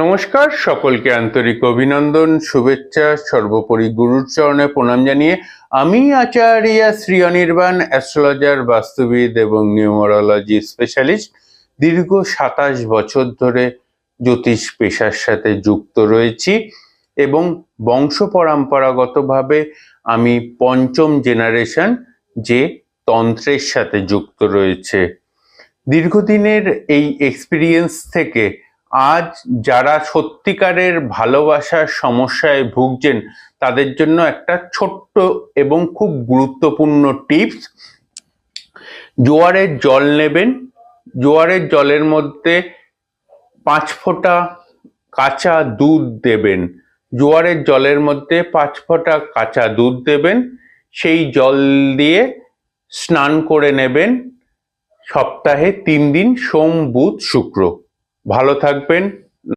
নমস্কার, সকলকে আন্তরিক অভিনন্দন, শুভেচ্ছা, সর্বোপরি গুরুর চরণে প্রণাম জানিয়ে আমি আচার্য শ্রী অনির্বাণ, অ্যাস্ট্রোলজার, বাস্তুবিদ এবং নিউমারোলজি স্পেশালিস্ট। দীর্ঘ 27 বছর ধরে জ্যোতিষ পেশার সাথে যুক্ত রয়েছি এবং বংশ পরম্পরাগতভাবে আমি পঞ্চম জেনারেশন যে তন্ত্রের সাথে যুক্ত রয়েছে। দীর্ঘদিনের এই এক্সপিরিয়েন্স থেকে আজ যারা সত্যিকারের ভালোবাসার সমস্যায় ভুগছেন তাদের জন্য একটা ছোট্ট এবং খুব গুরুত্বপূর্ণ টিপস। জোয়ারের জল নেবেন, জোয়ারের জলের মধ্যে 5 ফোঁটা কাঁচা দুধ দেবেন। জোয়ারের জলের মধ্যে 5 ফোঁটা কাঁচা দুধ দেবেন, সেই জল দিয়ে স্নান করে নেবেন সপ্তাহে 3 দিন, সোম, বুধ, শুক্র। ভালো থাকবেন,